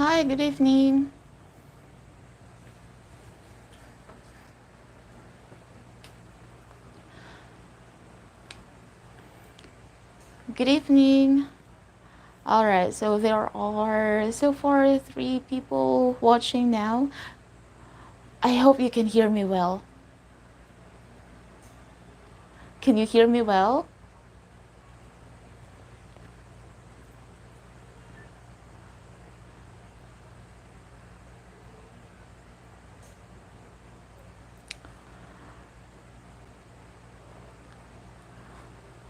Hi, good evening. Good evening. All right, so there are so far three people watching now. I hope you can hear me well. Can you hear me well?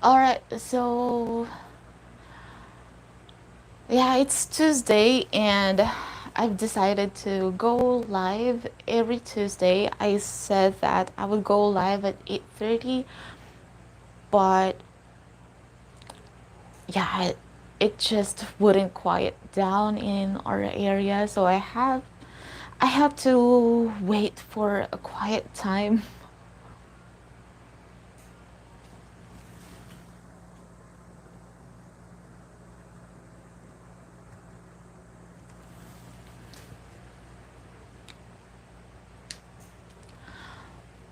All right, so yeah, it's Tuesday and I've decided to go live every Tuesday. I said that I would go live at 8:30, but yeah, it just wouldn't quiet down in our area, so I have to wait for a quiet time.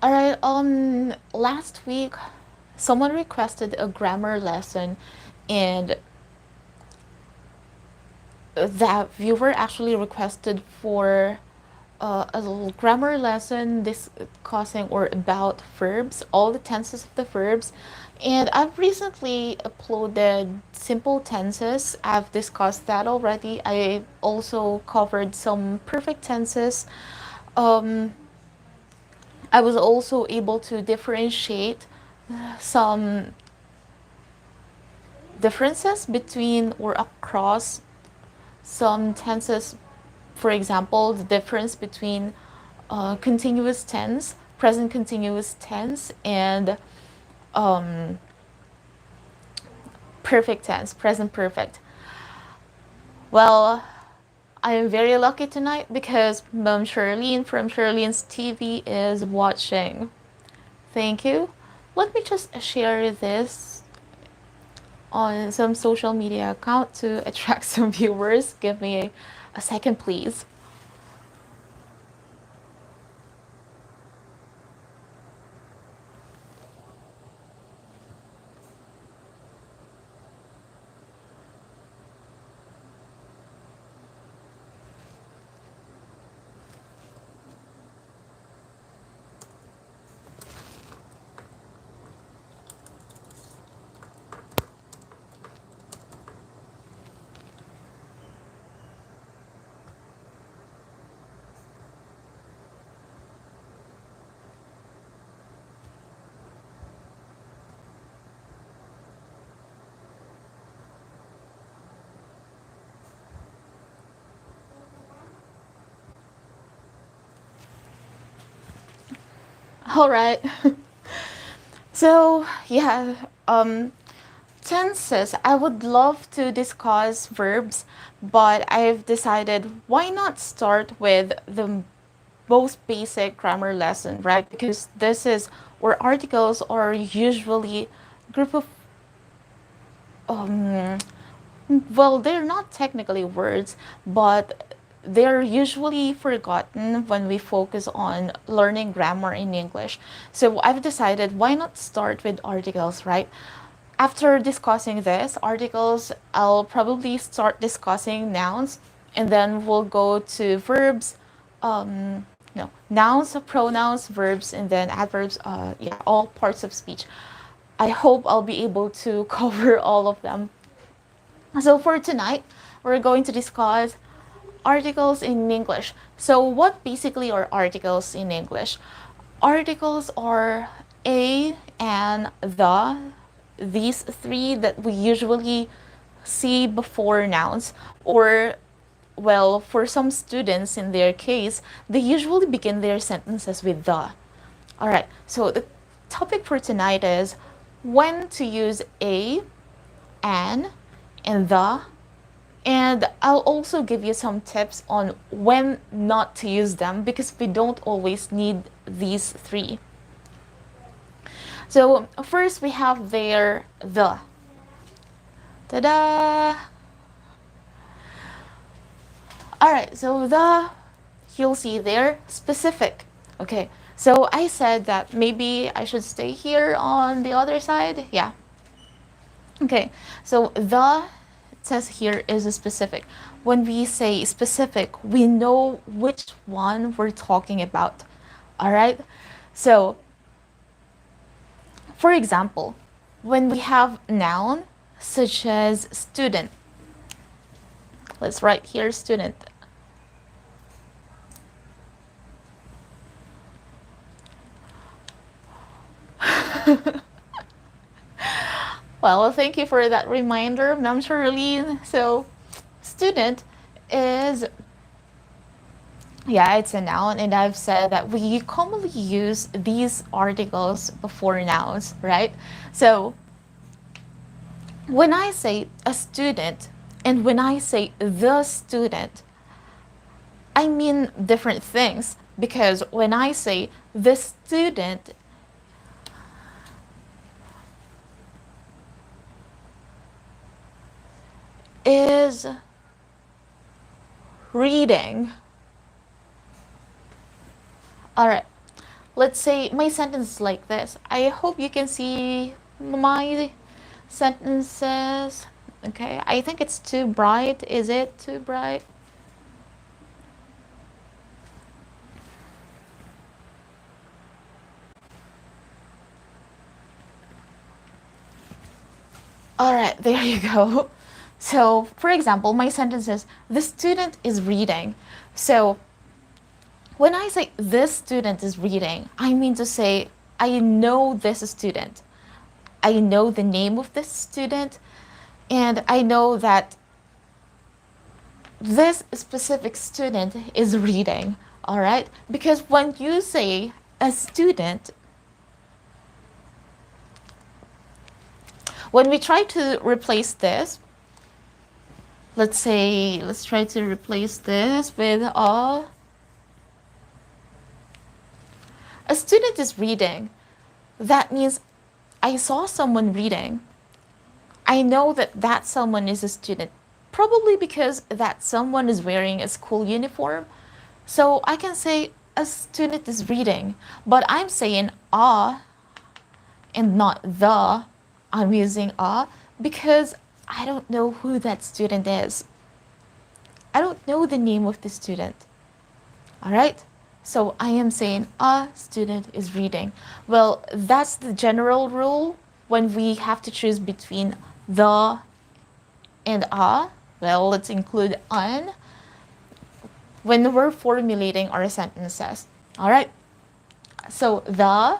All right, last week someone requested a grammar lesson and that viewer actually requested for a little grammar lesson discussing or about verbs, all the tenses of the verbs. And I've recently uploaded simple tenses. I've discussed that already. I also covered some perfect tenses. Um, I was also able to differentiate some differences between or across some tenses. For example, the difference between continuous tense, present continuous tense, and um, perfect tense, present perfect. Well, I am very lucky tonight because Mom Charlene from Charlene's TV is watching. Thank you. Let me just share this on some social media account to attract some viewers. Give me a second, please. All right. So, yeah, tenses. I would love to discuss verbs, but I've decided why not start with the most basic grammar lesson, right? Because this is where articles are usually group of um, well, they're not technically words, but they're usually forgotten when we focus on learning grammar in English. So I've decided why not start with articles, right? After discussing this, articles, I'll probably start discussing nouns and then we'll go to verbs, no, nouns, pronouns, verbs, and then adverbs, yeah, all parts of speech. I hope I'll be able to cover all of them. So for tonight, we're going to discuss articles in English. So what basically are articles in English? Articles are a and the, these three that we usually see before nouns, or well, for some students in their case, they usually begin their sentences with the. All right, so the topic for tonight is when to use a, an, and the, and I'll also give you some tips on when not to use them because we don't always need these three. So first we have there the. Ta-da! All right, so the, you'll see there, specific. Okay, so I said that maybe I should stay here on the other side. Yeah. Okay, so the, it says here, is a specific. When we say specific, we know which one we're talking about. All right, so for example, when we have noun such as student, let's write here student. Well, thank you for that reminder, Ma'am Charlene. So, student is, yeah, it's a noun, and I've said that we commonly use these articles before nouns, right? So, when I say a student and when I say the student, I mean different things, because when I say the student is reading. All right, let's say my sentence is like this. I hope you can see my sentences. Okay, I think it's too bright. Is it too bright? All right, there you go. So, for example, my sentence is the student is reading. So, when I say this student is reading, I mean to say I know this student. I know the name of this student, and I know that this specific student is reading. All right? Because when you say a student, when we try to replace this, let's say, let's try to replace this with a student is reading. That means I saw someone reading. I know that that someone is a student, probably because that someone is wearing a school uniform. So I can say a student is reading, but I'm saying and not the. I'm using because I don't know who that student is. I don't know the name of the student. All right? So I am saying a student is reading. Well, that's the general rule when we have to choose between the and a. Well, let's include an when we're formulating our sentences. All right? So the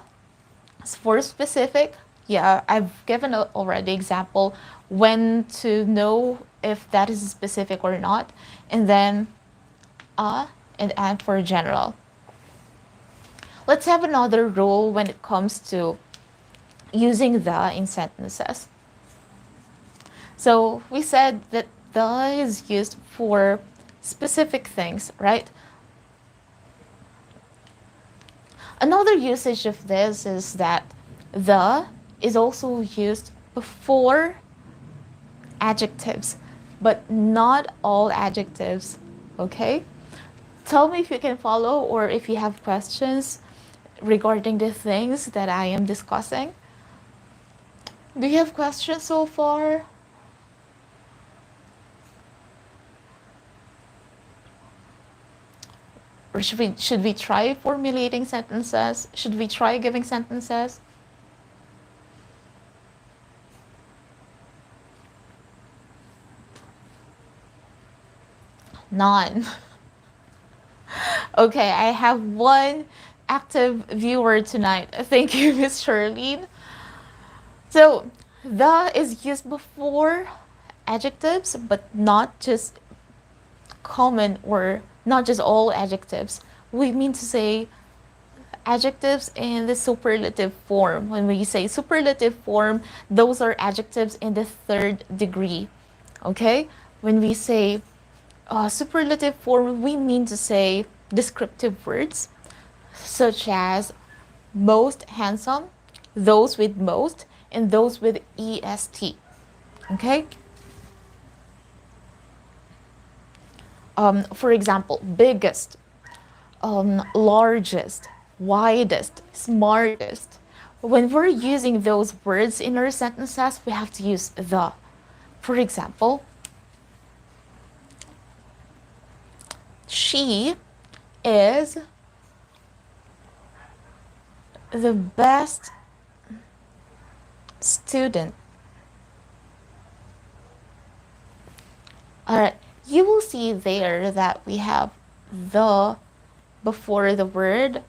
is for specific. Yeah, I've given already example when to know if that is specific or not. And then and for general. Let's have another rule when it comes to using the in sentences. So we said that the is used for specific things, right? Another usage of this is that the is also used before adjectives, but not all adjectives, okay? Tell me if you can follow or if you have questions regarding the things that I am discussing. Do you have questions so far? Or should we try formulating sentences? Should we try giving sentences? None. Okay, I have one active viewer tonight. Thank you, Miss Charlene. So, the is used before adjectives, but not just common or not just all adjectives. We mean to say adjectives in the superlative form. When we say superlative form, those are adjectives in the third degree. Okay? When we say superlative form, we mean to say descriptive words such as most handsome, those with most, and those with est. Okay? For example, biggest, largest, widest, smartest. When we're using those words in our sentences, we have to use the. For example, she is the best student. All right, you will see there that we have the before the word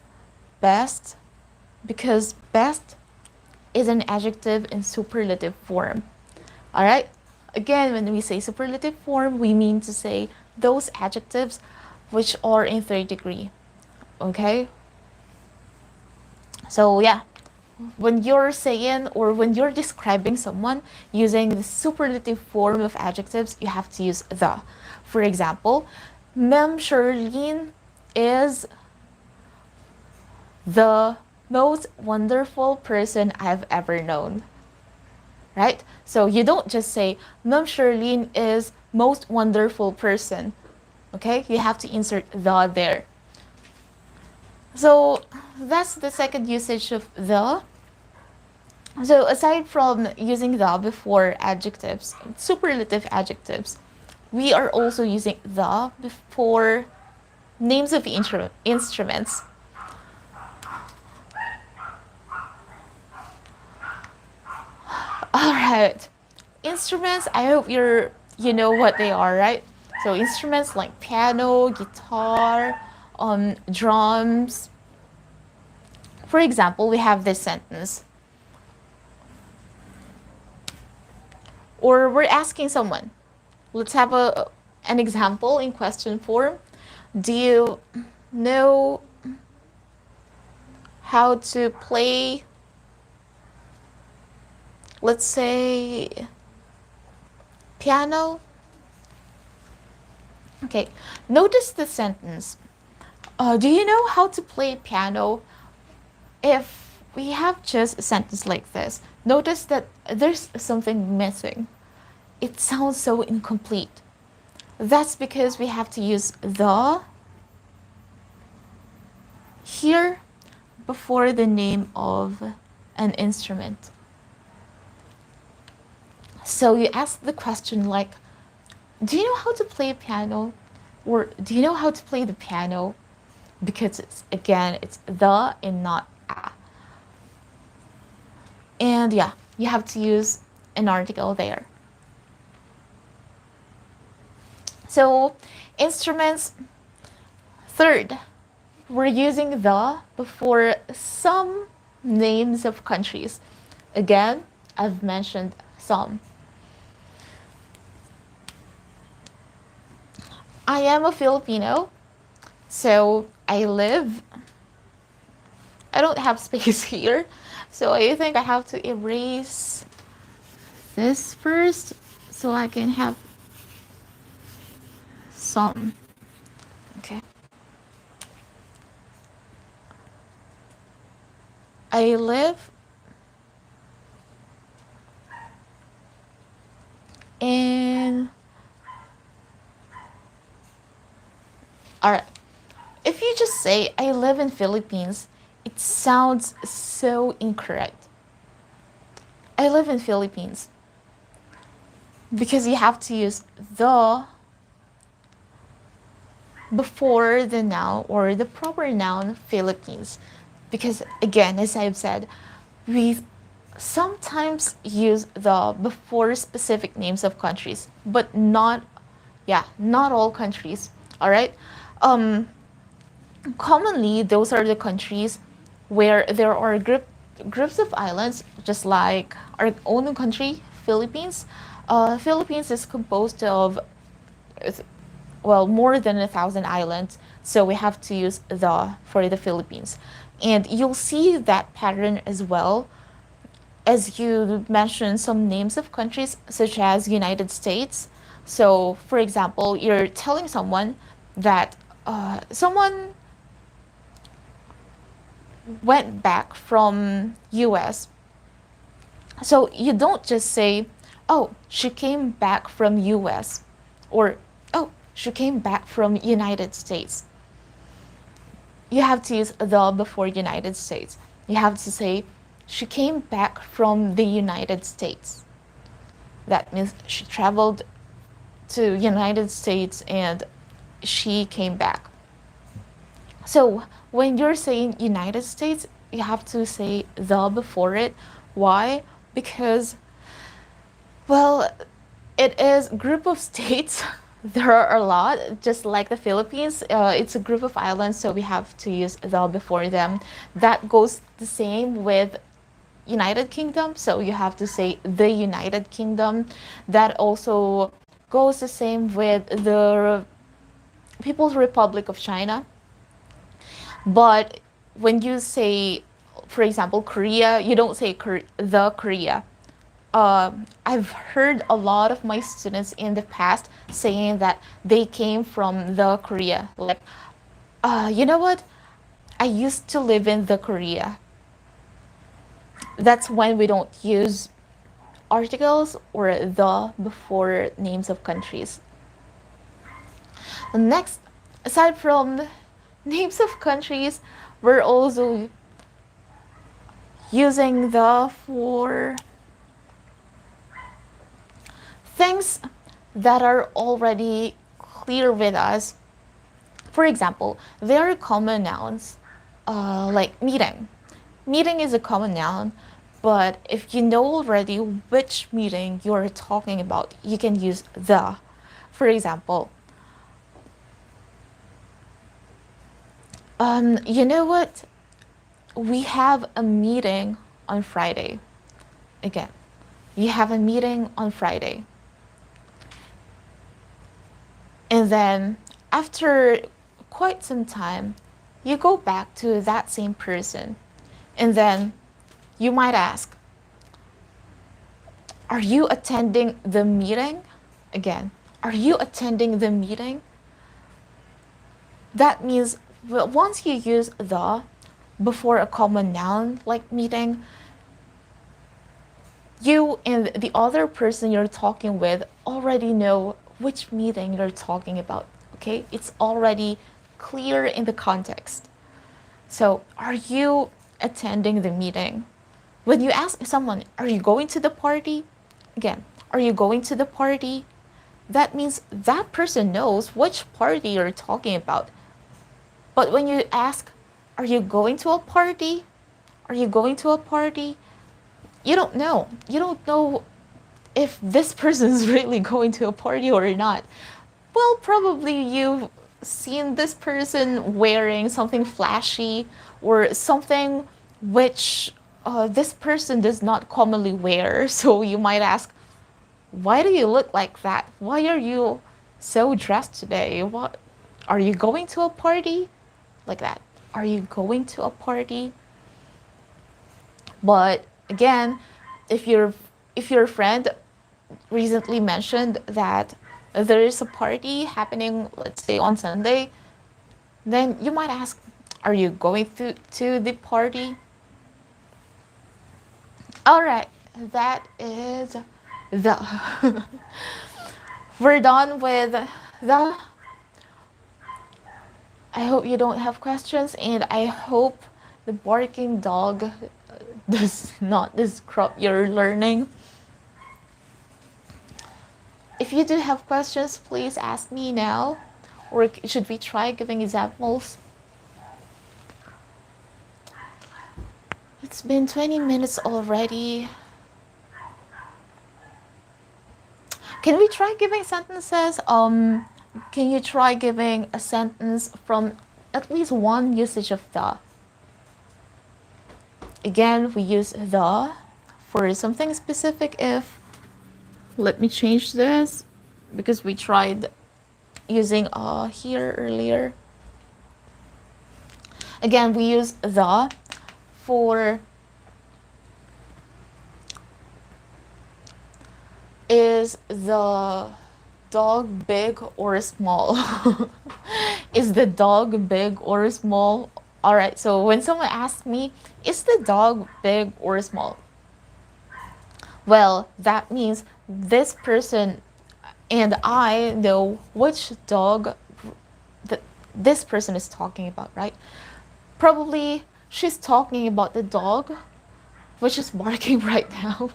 best, because best is an adjective in superlative form. All right, again, when we say superlative form, we mean to say those adjectives which are in third degree. Okay, so yeah, when you're saying or when you're describing someone using the superlative form of adjectives, you have to use the. For example, Ma'am Charlene is the most wonderful person I've ever known. Right? So you don't just say Ma'am Charlene is most wonderful person. Okay? You have to insert the there. So that's the second usage of the. So aside from using the before adjectives, superlative adjectives, we are also using the before names of instruments. All right, instruments. I hope you know what they are, right? So instruments like piano, guitar, drums. For example, we have this sentence. Or we're asking someone. Let's have an example in question form. Do you know how to play, let's say, piano? Okay, notice the sentence. Do you know how to play piano? If we have just a sentence like this, notice that there's something missing. It sounds so incomplete. That's because we have to use the here before the name of an instrument. So you ask the question like, do you know how to play piano? Or do you know how to play the piano? Because it's the and not a. And yeah, you have to use an article there. So instruments, third, we're using the before some names of countries. Again, I've mentioned some. I am a Filipino, so I don't have space here, so I think I have to erase this first so I can have some. Okay. I live in. Alright. If you just say I live in Philippines, it sounds so incorrect. I live in Philippines. Because you have to use the before the noun or the proper noun Philippines. Because again, as I've said, we sometimes use the before specific names of countries, but not all countries. All right. Commonly, those are the countries where there are groups of islands, just like our own country, Philippines. Philippines is composed of, well, more than 1,000 islands, so we have to use the for the Philippines. And you'll see that pattern as well as you mentioned some names of countries such as United States. So, for example, you're telling someone that someone went back from US. So you don't just say, "Oh, she came back from US," or "Oh, she came back from United States. You have to use the before United States. You have to say, she came back from the United States. That means she traveled to United States and she came back. So when you're saying United States, you have to say the before it. Why? Because, well, it is a group of states. There are a lot, just like the Philippines. It's a group of islands, so we have to use the before them. That goes the same with United Kingdom, so you have to say the United Kingdom. That also goes the same with the People's Republic of China. But when you say, for example, Korea, you don't say the Korea. I've heard a lot of my students in the past saying that they came from the Korea. Like, you know what? I used to live in the Korea. That's when we don't use articles or the before names of countries. Next, aside from names of countries, we're also using the for things that are already clear with us. For example, there are common nouns like meeting. Meeting is a common noun, but if you know already which meeting you're talking about, you can use the. For example, you know what? We have a meeting on Friday. Again, you have a meeting on Friday. And then after quite some time, you go back to that same person. And then you might ask, are you attending the meeting? Again, are you attending the meeting? That means once you use the before a common noun like meeting, you and the other person you're talking with already know which meeting you're talking about. Okay, it's already clear in the context. So, are you attending the meeting? When you ask someone, are you going to the party? Again, are you going to the party? That means that person knows which party you're talking about. But when you ask, are you going to a party? Are you going to a party? You don't know. You don't know if this person's really going to a party or not. Well, probably you've seen this person wearing something flashy or something which this person does not commonly wear. So you might ask, why do you look like that? Why are you so dressed today? What are you going to a party? Like that. Are you going to a party? But again, if your friend recently mentioned that there is a party happening, let's say on Sunday, then you might ask, are you going to the party? All right, that is the. We're done with the. I hope you don't have questions, and I hope the barking dog does not disrupt your learning. If you do have questions, please ask me now, or should we try giving examples? It's been 20 minutes already. Can we try giving sentences? Can you try giving a sentence from at least one usage of the? Again, we use the for something specific if, let me change this because we tried using here earlier. Again, we use the for is the dog big or small? Is the dog big or small? All right, so when someone asks me, is the dog big or small? Well, that means this person and I know which dog th- this person is talking about, right? Probably she's talking about the dog which is barking right now.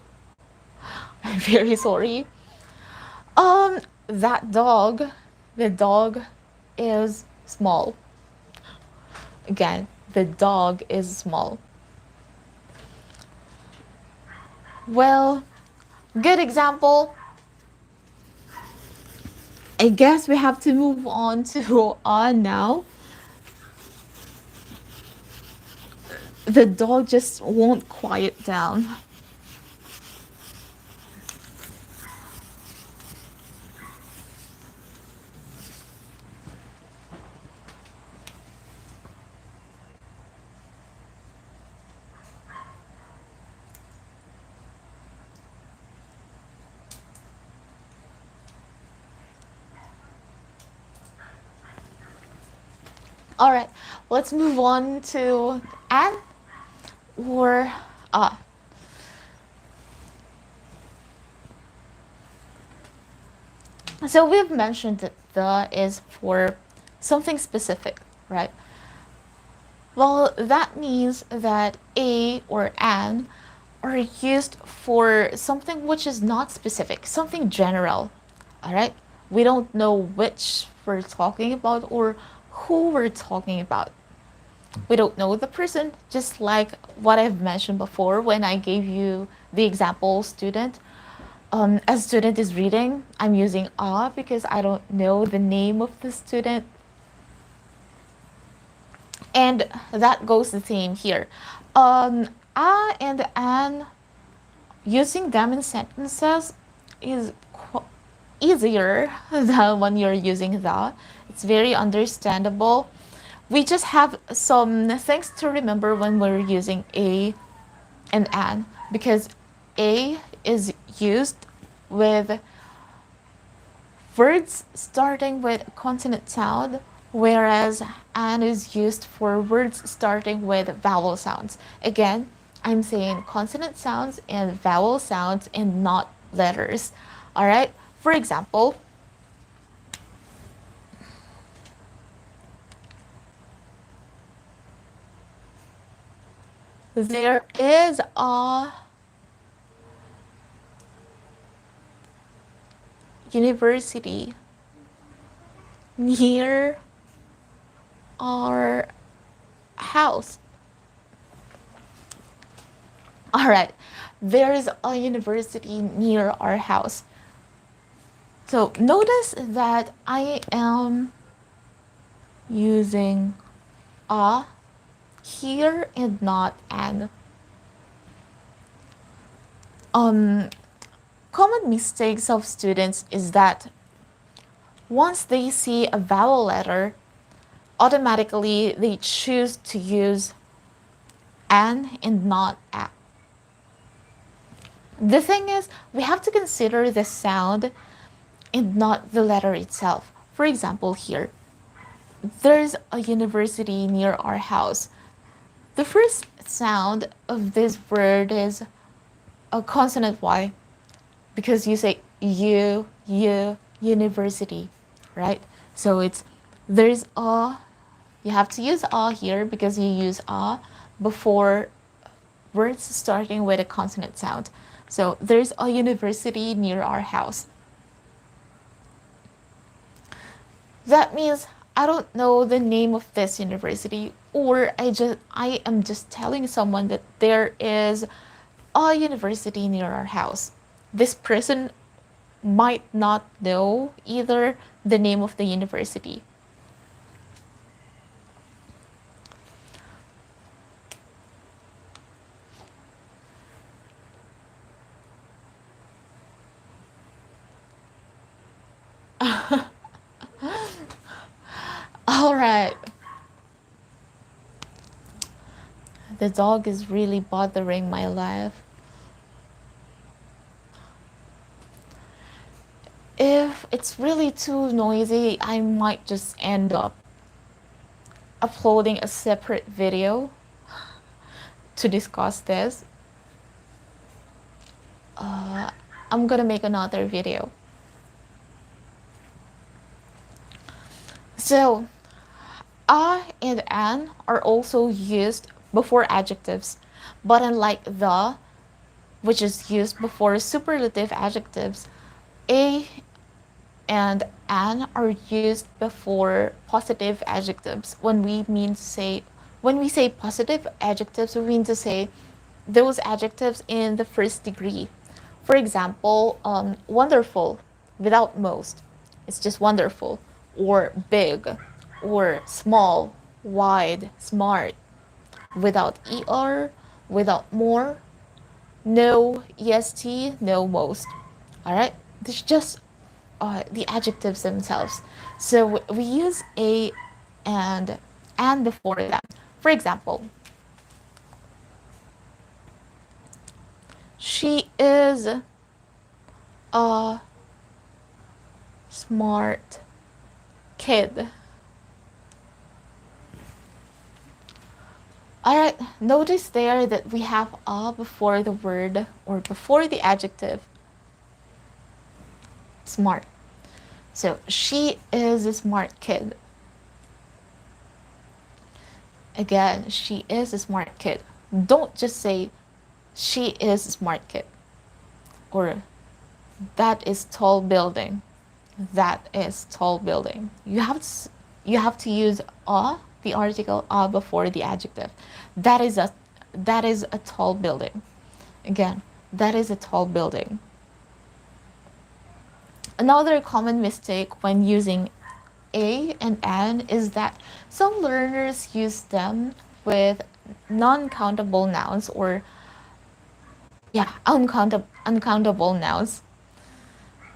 I'm very sorry. Um, that dog, the dog is small. Again, the dog is small. Well, good example. I guess we have to move on to on now. The dog just won't quiet down. All right, let's move on to Anne or ah. So we've mentioned that the is for something specific, right? Well, that means that a or an are used for something which is not specific, something general. All right? We don't know which we're talking about or who we're talking about. We don't know the person, just like what I've mentioned before when I gave you the example student. A student is reading, I'm using a because I don't know the name of the student. And that goes the same here. A and an, using them in sentences is easier than when you're using the. It's very understandable. We just have some things to remember when we're using a and an, because a is used with words starting with consonant sound, whereas an is used for words starting with vowel sounds. Again, I'm saying consonant sounds and vowel sounds and not letters. All right? For example, there is a university near our house. All right, there is a university near our house. So notice that I am using a here and not an. Um, Common mistakes of students is that once they see a vowel letter, automatically they choose to use an and not a. The thing is, we have to consider the sound and not the letter itself. For example, here, there's a university near our house. The first sound of this word is a consonant Y because you say university, right? So it's there's a, you have to use a here because you use a before words starting with a consonant sound. So there's a university near our house. That means I don't know the name of this university, or I am just telling someone that there is a university near our house. This person might not know either the name of the university. All right. The dog is really bothering my life. If it's really too noisy, I might just end up uploading a separate video to discuss this. I'm gonna make another video. So, a and an are also used before adjectives, but unlike the, which is used before superlative adjectives, a and an are used before positive adjectives. When we say positive adjectives, we mean to say those adjectives in the first degree. For example, wonderful without most. It's just wonderful. Or big, or small, wide, smart, without er, without more, no est, no most. All right, this is just the adjectives themselves. So we use a and before them. For example, she is a smart kid. All right, notice there that we have a before the word or before the adjective smart. So she is a smart kid. Again, she is a smart kid. Don't just say she is a smart kid or that is tall building. That is tall building. You have to use a, the article a before the adjective. That is a that is a tall building. Again, that is a tall building. Another common mistake when using a and an is that some learners use them with non-countable nouns or uncountable nouns.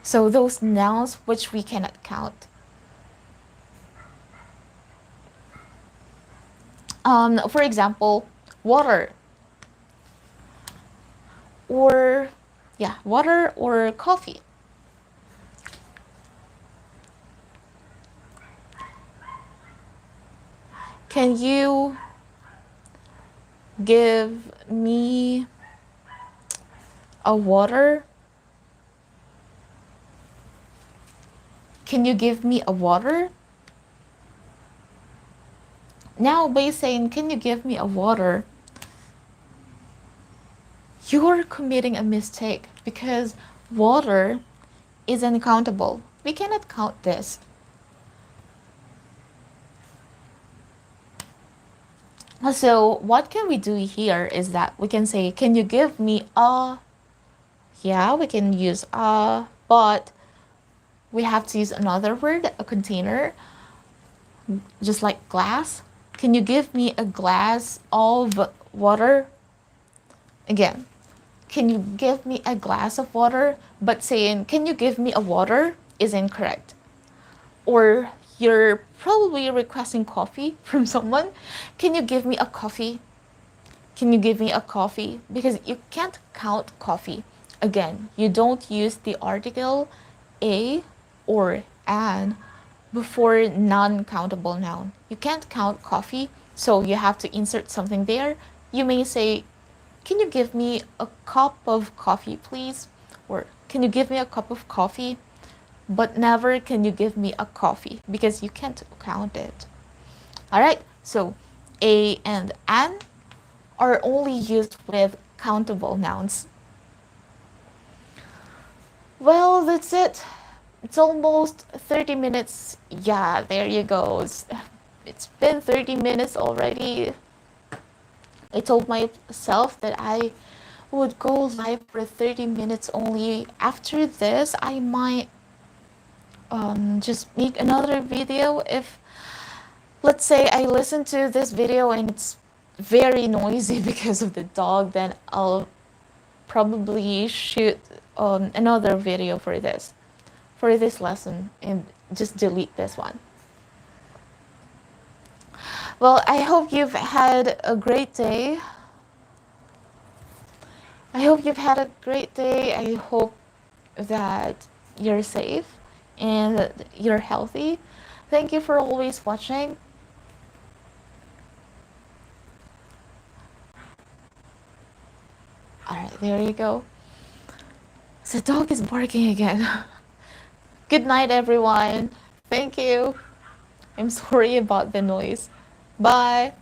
So those nouns which we cannot count. For example, water or water or coffee. Can you give me a water? Can you give me a water? Now, by saying, can you give me a water? You're committing a mistake because water is uncountable. We cannot count this. So what can we do here is that we can say, can you give me a? Yeah, we can use a, but we have to use another word, a container, just like glass. Can you give me a glass of water? Again, can you give me a glass of water? But saying, can you give me a water is incorrect. Or you're probably requesting coffee from someone. Can you give me a coffee? Can you give me a coffee? Because you can't count coffee. Again, you don't use the article a or an before non-countable noun. You can't count coffee, so you have to insert something there. You may say, can you give me a cup of coffee, please? Or can you give me a cup of coffee? But never can you give me a coffee because you can't count it. All right, so a and an are only used with countable nouns. Well, that's it. It's almost 30 minutes. Yeah, there you go. It's been 30 minutes already. I told myself that I would go live for 30 minutes only. After this, I might just make another video. If, let's say, I listen to this video and it's very noisy because of the dog, then I'll probably shoot another video for this lesson and just delete this one. Well, I hope you've had a great day. I hope you've had a great day. I hope that you're safe and that you're healthy. Thank you for always watching. All right, there you go. The dog is barking again. Good night, everyone. Thank you. I'm sorry about the noise. Bye.